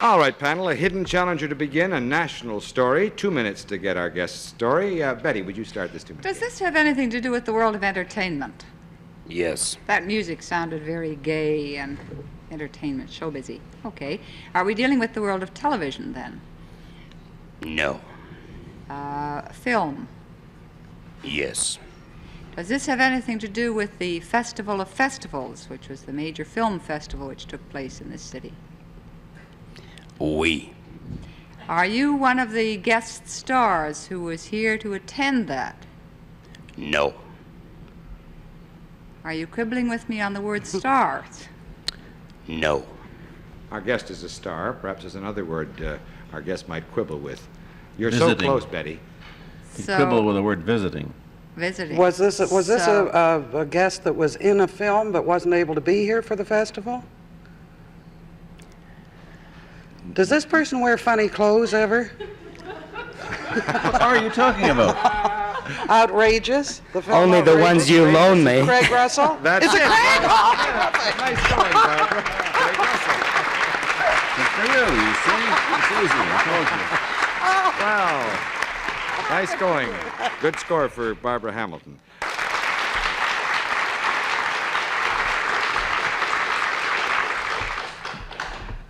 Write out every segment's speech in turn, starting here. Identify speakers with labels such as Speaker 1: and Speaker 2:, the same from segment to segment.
Speaker 1: All right, panel, a hidden challenger to begin, a national story. 2 minutes to get our guest's story. Betty, would you start this 2 minutes?
Speaker 2: Does this have anything to do with the world of entertainment?
Speaker 3: Yes.
Speaker 2: That music sounded very gay and entertainment, show busy. Okay. Are we dealing with the world of television then?
Speaker 3: No.
Speaker 2: Film?
Speaker 3: Yes.
Speaker 2: Does this have anything to do with the Festival of Festivals, which was the major film festival which took place in this city?
Speaker 3: Oui.
Speaker 2: Are you one of the guest stars who was here to attend that?
Speaker 3: No.
Speaker 2: Are you quibbling with me on the word stars?
Speaker 3: No.
Speaker 1: Our guest is a star. Perhaps there's another word our guest might quibble with. You're
Speaker 4: Visiting.
Speaker 1: so close, Betty.
Speaker 4: You quibble with the word visiting.
Speaker 2: Visiting.
Speaker 5: Was this a guest that was in a film but wasn't able to be here for the festival? Does this person wear funny clothes ever?
Speaker 4: What are you talking about?
Speaker 5: Outrageous? The film
Speaker 3: Only the
Speaker 5: Outrageous?
Speaker 3: ones you loan me.
Speaker 5: Craig Russell?
Speaker 1: That's
Speaker 5: Is it
Speaker 1: it.
Speaker 5: Craig?
Speaker 1: Nice going, Barbara. Craig Russell.
Speaker 4: It's for you, you see? It's easy, I
Speaker 1: Wow. Nice going. Good score for Barbara Hamilton.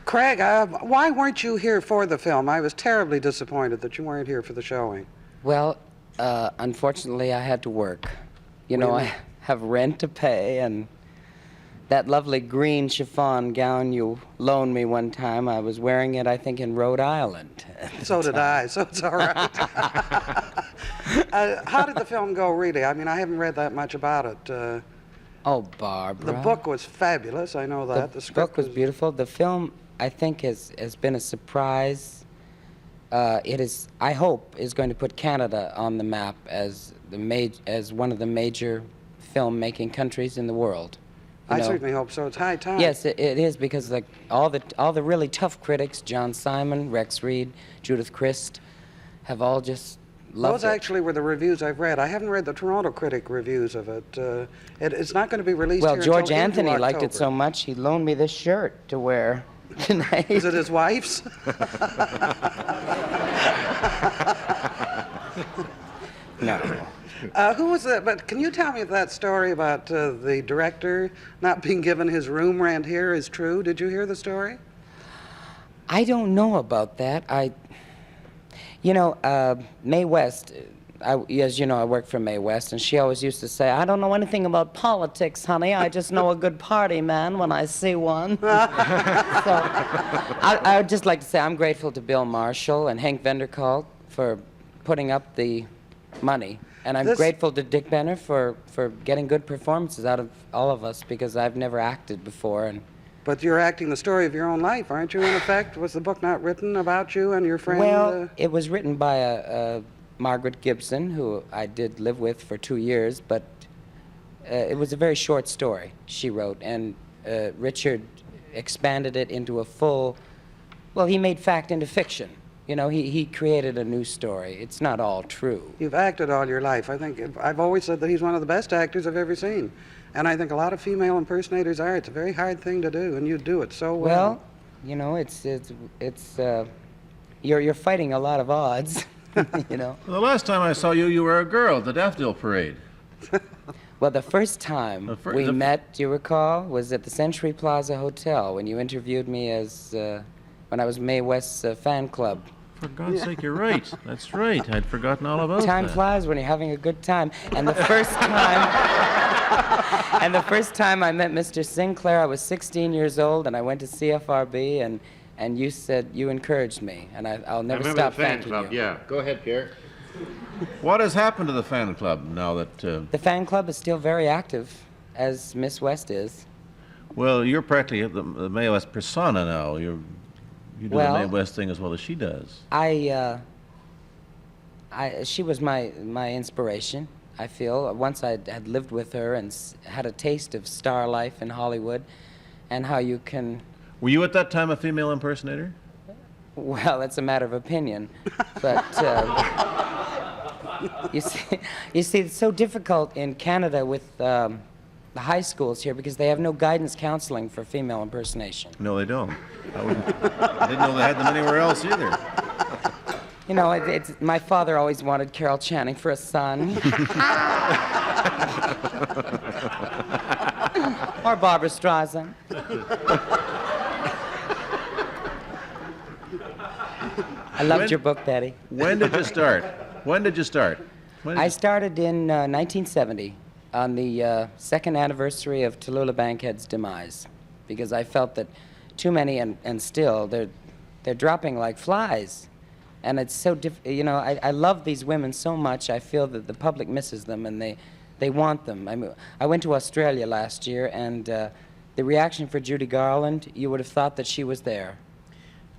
Speaker 5: Craig, why weren't you here for the film? I was terribly disappointed that you weren't here for the showing.
Speaker 3: Well, unfortunately, I had to work. You know, I have rent to pay, and that lovely green chiffon gown you loaned me one time, I was wearing it, I think, in Rhode Island.
Speaker 5: So did I, so it's all right. How did the film go, really? I mean, I haven't read that much about it.
Speaker 3: Oh, Barbara.
Speaker 5: The book was fabulous, I know that.
Speaker 3: The
Speaker 5: script
Speaker 3: book was beautiful. The film, I think, has been a surprise. It is, I hope, is going to put Canada on the map as one of the major film-making countries in the world. You
Speaker 5: I
Speaker 3: know?
Speaker 5: certainly hope so. It's high time.
Speaker 3: Yes, it is, because like all the really tough critics, John Simon, Rex Reed, Judith Christ, have all just loved
Speaker 5: Those
Speaker 3: it.
Speaker 5: actually were the reviews I've read. I haven't read the Toronto critic reviews of it. It's not going to be released
Speaker 3: Well,
Speaker 5: here
Speaker 3: George
Speaker 5: until into
Speaker 3: Anthony liked it
Speaker 5: October.
Speaker 3: so much, he loaned me this shirt to wear tonight.
Speaker 5: Is it his wife's?
Speaker 3: No.
Speaker 5: Who was that? But can you tell me if that story about the director not being given his room rent here is true? Did you hear the story?
Speaker 3: I don't know about that. Mae West, as you know, I work for Mae West, and she always used to say, I don't know anything about politics, honey. I just know a good party man when I see one. So I would just like to say I'm grateful to Bill Marshall and Hank Vanderkalt for putting up the money. And I'm grateful to Dick Benner for getting good performances out of all of us, because I've never acted before. And
Speaker 5: But you're acting the story of your own life, aren't you, in effect? Was the book not written about you and your friend?
Speaker 3: Well, it was written by a Margaret Gibson, who I did live with for 2 years, but it was a very short story she wrote, and Richard expanded it into a full, well, he made fact into fiction. You know, he created a new story. It's not all true.
Speaker 5: You've acted all your life. I've always said that he's one of the best actors I've ever seen. And I think a lot of female impersonators are. It's a very hard thing to do, and you do it so well.
Speaker 3: Well, you know, you're fighting a lot of odds, you know.
Speaker 4: The last time I saw you, you were a girl at the Daffodil Parade.
Speaker 3: Well, the first time we met, do you recall, was at the Century Plaza Hotel when you interviewed me as, when I was Mae West's fan club.
Speaker 4: For God's sake, you're right. That's right. I'd forgotten all about
Speaker 3: Time
Speaker 4: that.
Speaker 3: flies when you're having a good time. And the first time I met Mr. Sinclair, I was 16 years old, and I went to CFRB, and you said you encouraged me, and I'll never stop thanking you.
Speaker 1: Yeah.
Speaker 4: Go ahead, Pierre. What has happened to the fan club now that...
Speaker 3: The fan club is still very active, as Miss West is.
Speaker 4: Well, you're practically the Mae West persona now. You do the Mae West thing as well as she does.
Speaker 3: She was my inspiration, I feel. Once I had lived with her and had a taste of star life in Hollywood, and how you can...
Speaker 4: Were you at that time a female impersonator?
Speaker 3: Well, it's a matter of opinion, but you see, it's so difficult in Canada with the high schools here because they have no guidance counseling for female impersonation.
Speaker 4: No, they don't. I didn't know they had them anywhere else either.
Speaker 3: You know, my father always wanted Carol Channing for a son. Or Barbara Streisand. I loved your book, Betty.
Speaker 4: When did you start? When did you start?
Speaker 3: I started in 1970 on the second anniversary of Tallulah Bankhead's demise because I felt that too many, and still, they're dropping like flies. And it's so, you know, I love these women so much, I feel that the public misses them and they want them. I mean, I went to Australia last year, and the reaction for Judy Garland, you would have thought that she was there.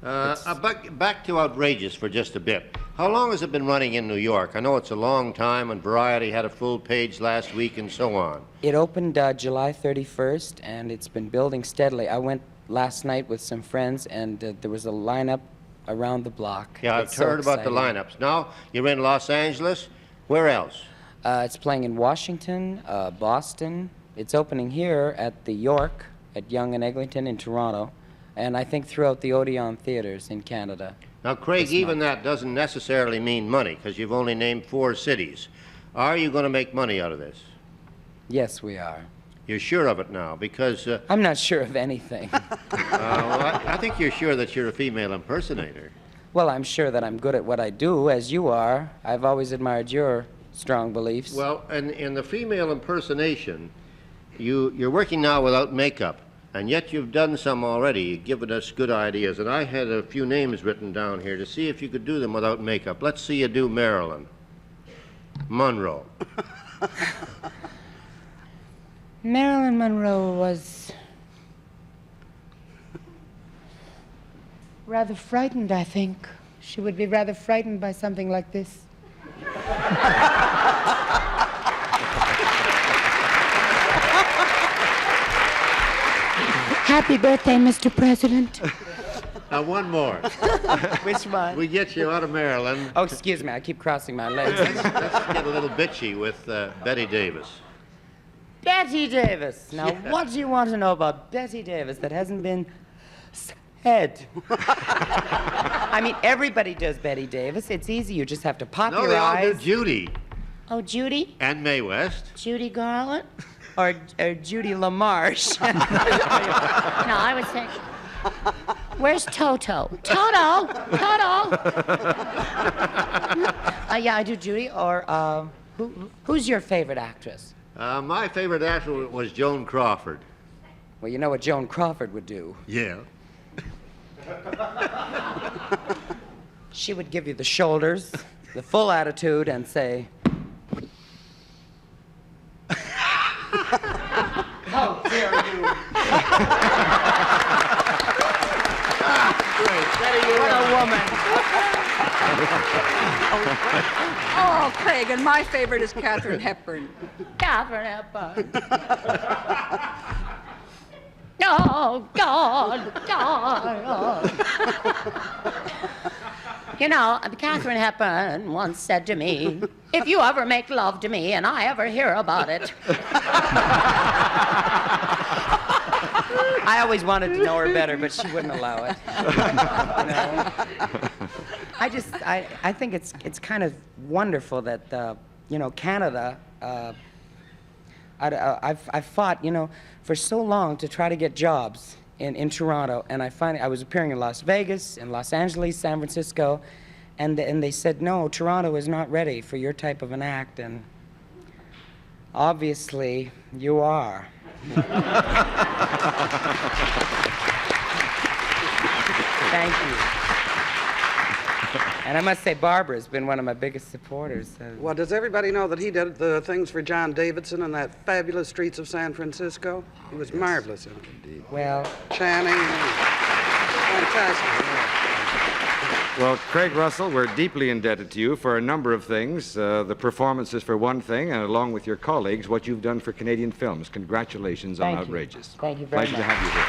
Speaker 6: Back to Outrageous for just a bit. How long has it been running in New York? I know it's a long time, and Variety had a full page last week and so on.
Speaker 3: It opened July 31st, and it's been building steadily. I went last night with some friends, and there was a lineup around the block.
Speaker 6: Yeah, I've heard about the lineups. Now, you're in Los Angeles. Where else?
Speaker 3: It's playing in Washington, Boston. It's opening here at the York, at Yonge and Eglinton in Toronto, and I think throughout the Odeon theaters in Canada.
Speaker 6: Now, Craig, even that doesn't necessarily mean money, because you've only named 4 cities. Are you going to make money out of this?
Speaker 3: Yes, we are.
Speaker 6: You're sure of it now, because...
Speaker 3: I'm not sure of anything.
Speaker 6: Well, I think you're sure that you're a female impersonator.
Speaker 3: Well, I'm sure that I'm good at what I do, as you are. I've always admired your strong beliefs.
Speaker 6: Well, in the female impersonation, you're working now without makeup, and yet you've done some already. You've given us good ideas, and I had a few names written down here to see if you could do them without makeup. Let's see you do Marilyn Monroe.
Speaker 3: Marilyn Monroe was
Speaker 7: rather frightened, I think. She would be rather frightened by something like this. Happy birthday, Mr. President.
Speaker 6: Now, one more.
Speaker 3: Which one?
Speaker 6: We get you out of Maryland.
Speaker 3: Oh, excuse me, I keep crossing my legs.
Speaker 6: Let's get a little bitchy with Betty Davis.
Speaker 3: Betty Davis. Now, what do you want to know about Betty Davis that hasn't been said? I mean, everybody does Betty Davis. It's easy. You just have to pop
Speaker 6: No,
Speaker 3: your
Speaker 6: they all
Speaker 3: eyes.
Speaker 6: do Judy.
Speaker 7: Oh, Judy?
Speaker 6: And Mae West.
Speaker 7: Judy Garland?
Speaker 3: Or Judy LaMarche.
Speaker 7: No, I would say, where's Toto? Toto! Toto!
Speaker 3: Yeah, I do Judy. Or who's your favorite actress?
Speaker 6: My favorite actor was Joan Crawford.
Speaker 3: Well, you know what Joan Crawford would do.
Speaker 6: Yeah.
Speaker 3: She would give you the shoulders, the full attitude, and say, "How dare you!" What a woman!
Speaker 2: Oh, Craig, and my favorite is Katharine Hepburn.
Speaker 7: Katharine Hepburn. Oh, God, God. You know, Katharine Hepburn once said to me, if you ever make love to me and I ever hear about it.
Speaker 3: I always wanted to know her better, but she wouldn't allow it. You know? I think it's kind of wonderful that, you know, Canada, I've fought, you know, for so long to try to get jobs in Toronto, and I was appearing in Las Vegas, in Los Angeles, San Francisco, and they said, no, Toronto is not ready for your type of an act, and obviously you are. Thank you. And I must say, Barbara's been one of my biggest supporters.
Speaker 5: Well, does everybody know that he did the things for John Davidson in that fabulous Streets of San Francisco? He was marvelous in it. Indeed.
Speaker 3: Well,
Speaker 5: Channing, fantastic.
Speaker 1: Well, Craig Russell, we're deeply indebted to you for a number of things. The performances for one thing, and along with your colleagues, what you've done for Canadian films. Congratulations on
Speaker 3: Thank you.
Speaker 1: Outrageous.
Speaker 3: Thank you very
Speaker 1: Pleasure
Speaker 3: much.
Speaker 1: to have you here.